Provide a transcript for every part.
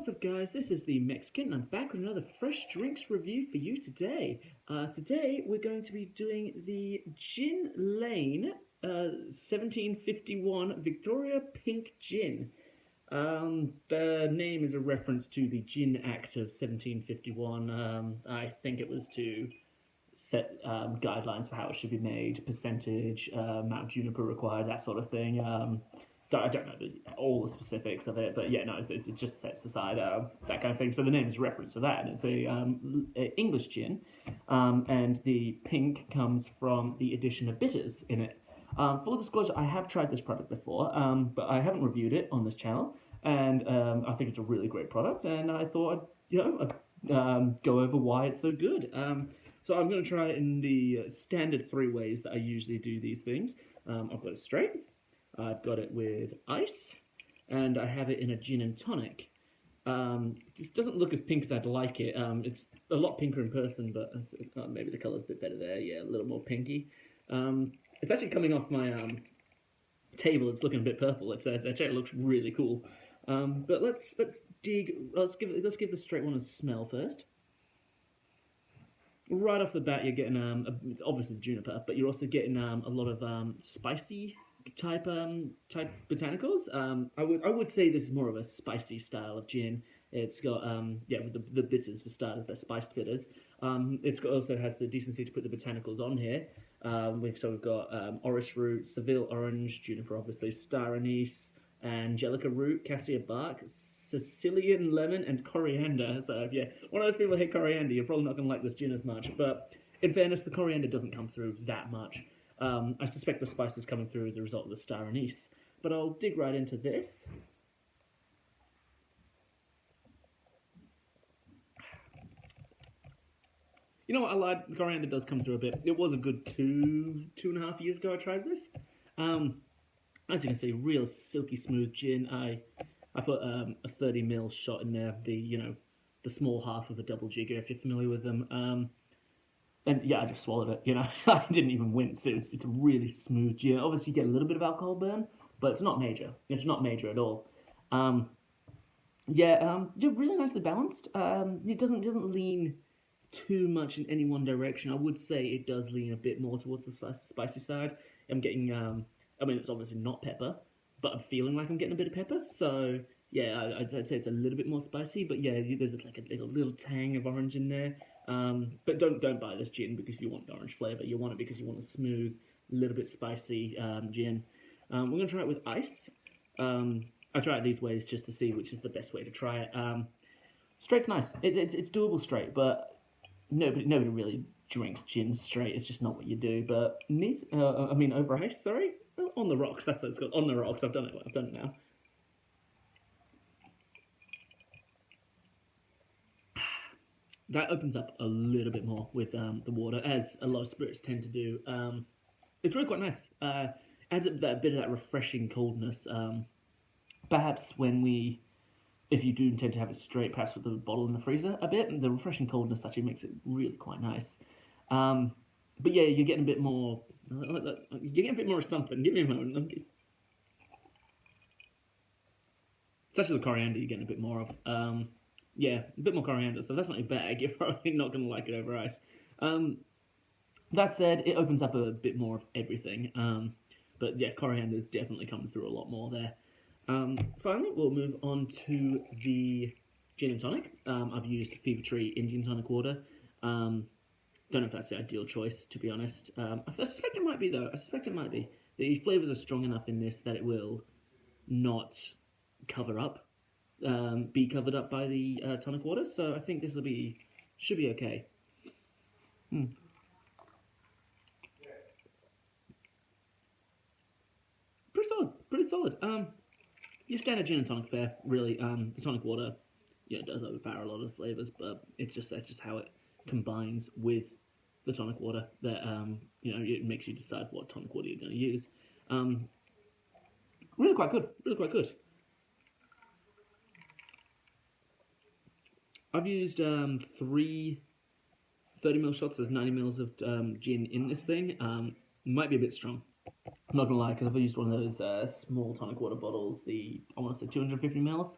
What's up, guys? This is the Mexikent, and I'm back with another fresh drinks review for you today. Today we're going to be doing the Gin Lane 1751 Victoria Pink Gin. The name is a reference to the Gin Act of 1751. I think it was to set guidelines for how it should be made, percentage, amount of juniper required, that sort of thing. I don't know all the specifics of it, but yeah, no, it just sets aside that kind of thing. So the name is a reference to that, and it's a English gin, and the pink comes from the addition of bitters in it. Full disclosure, I have tried this product before, but I haven't reviewed it on this channel, and I think it's a really great product, and I thought I'd go over why it's so good. So I'm going to try it in the standard 3 ways that I usually do these things. I've got it straight. I've got it with ice, and I have it in a gin and tonic. This doesn't look as pink as I'd like it. It's a lot pinker in person, but maybe the colour's a bit better there. Yeah, a little more pinky. It's actually coming off my table. It's looking a bit purple. It looks really cool. But let's give the straight one a smell first. Right off the bat, you're getting obviously juniper, but you're also getting a lot of spicy type botanicals. I would say this is more of a spicy style of gin. It's got with the bitters for starters, they're spiced bitters. Also has the decency to put the botanicals on here. We've got orris root, Seville orange, juniper obviously, star anise, angelica root, cassia bark, Sicilian lemon, and coriander. So if you're one of those people who hate coriander, you're probably not going to like this gin as much. But in fairness, the coriander doesn't come through that much. I suspect the spice is coming through as a result of the star anise. But I'll dig right into this. You know what I lied? The coriander does come through a bit. It was a good 2.5 years ago I tried this. As you can see, real silky smooth gin. I put a 30ml shot in there, the small half of a double jigger, if you're familiar with them. And yeah, I just swallowed it, I didn't even wince. It's a really smooth gin. Obviously, you get a little bit of alcohol burn, but it's not major. It's not major at all. Really nicely balanced. It doesn't lean too much in any one direction. I would say it does lean a bit more towards the spicy side. I'm getting, it's obviously not pepper, but I'm feeling like I'm getting a bit of pepper. So yeah, I'd say it's a little bit more spicy, but yeah, there's like a little tang of orange in there. But don't buy this gin because you want the orange flavour. You want it because you want a smooth, little bit spicy gin. We're going to try it with ice. I try it these ways just to see which is the best way to try it. Straight's nice. It's doable straight, but nobody really drinks gin straight. It's just not what you do. But over ice, sorry. On the rocks, that's what it's called. On the rocks. I've done it now. That opens up a little bit more with the water, as a lot of spirits tend to do. It's really quite nice. Adds up that bit of that refreshing coldness. Perhaps if you do intend to have it straight, perhaps with the bottle in the freezer a bit, the refreshing coldness actually makes it really quite nice. But yeah, you're getting a bit more. You're getting a bit more of something. Give me a moment. It's actually the coriander you're getting a bit more of. Yeah, a bit more coriander, so that's not your bag. You're probably not going to like it over ice. That said, it opens up a bit more of everything. But yeah, coriander is definitely coming through a lot more there. Finally, we'll move on to the gin and tonic. I've used Fever Tree Indian tonic water. Don't know if that's the ideal choice, to be honest. I suspect it might be, though. I suspect it might be. The flavours are strong enough in this that it will not be covered up by the tonic water, so I think this should be okay. Pretty solid. Your standard gin and tonic fare, really. The tonic water, it does overpower a lot of the flavors, but that's just how it combines with the tonic water that it makes you decide what tonic water you're going to use. Really quite good. I've used 3 30ml shots. There's 90ml of gin in this thing. Might be a bit strong. I'm not gonna lie, because I've used one of those small tonic water bottles. I want to say 250ml.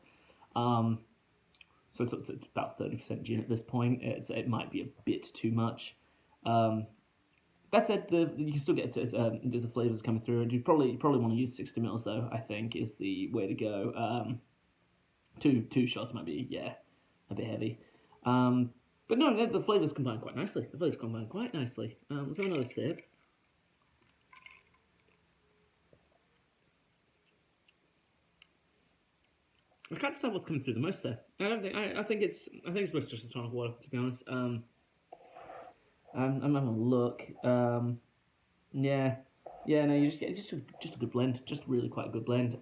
So it's about 30% gin at this point. It might be a bit too much. That said, you can still get the flavors coming through, and you probably want to use 60 mils though. I think is the way to go. Two shots might be a bit heavy. But no, the flavors combine quite nicely. Let's have another sip. I can't decide what's coming through the most there. I think it's mostly just the tonic water, to be honest. I'm having a look. Yeah, no, you just get just a good blend, just really quite a good blend.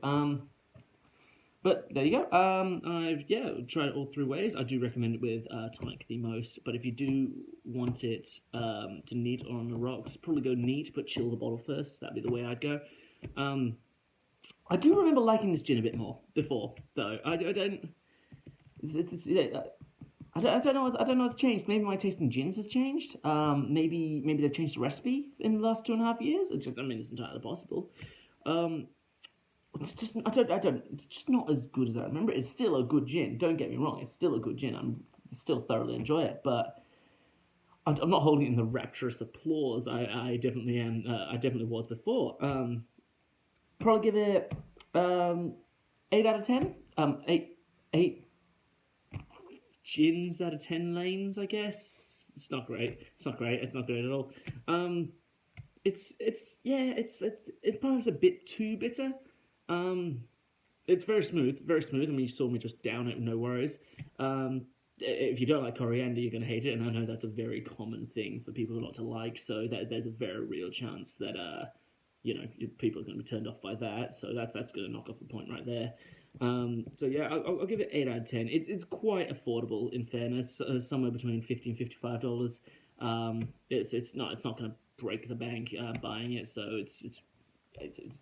But there you go. I've tried it all three ways. I do recommend it with tonic the most. But if you do want it to neat or on the rocks, probably go neat, but chill the bottle first. That'd be the way I'd go. I do remember liking this gin a bit more before, though. I don't. I don't know. I don't know what's changed. Maybe my taste in gins has changed. Maybe they've changed the recipe in the last 2.5 years. It's entirely possible. It's just It's just not as good as I remember. It's still a good gin. Don't get me wrong. It's still a good gin. I'm still thoroughly enjoy it, but I'm not holding it in the rapturous applause I definitely am. I definitely was before. Probably give it 8 out of 10. Eight gins out of 10 lanes, I guess. It's not great. It's not great at all. It probably is a bit too bitter. It's very smooth. I mean, you saw me just down it, no worries. If you don't like coriander, you're going to hate it, and I know that's a very common thing for people not to like, so there's a very real chance that, people are going to be turned off by that, so that's going to knock off a point right there. So yeah, I'll give it 8 out of 10. It's quite affordable, in fairness, somewhere between $50 and $55. It's not going to break the bank buying it, so it's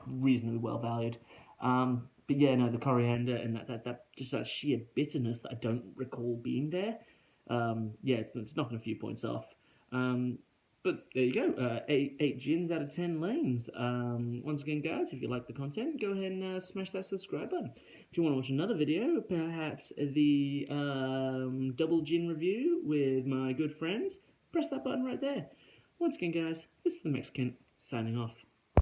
reasonably well valued. But yeah, no, the coriander and that just that sheer bitterness that I don't recall being there. It's knocking a few points off. But there you go, 8 gins out of 10 lanes. Once again, guys, if you like the content, go ahead and smash that subscribe button. If you want to watch another video, perhaps the double gin review with my good friends, press that button right there. Once again, guys, this is the Mexikent signing off.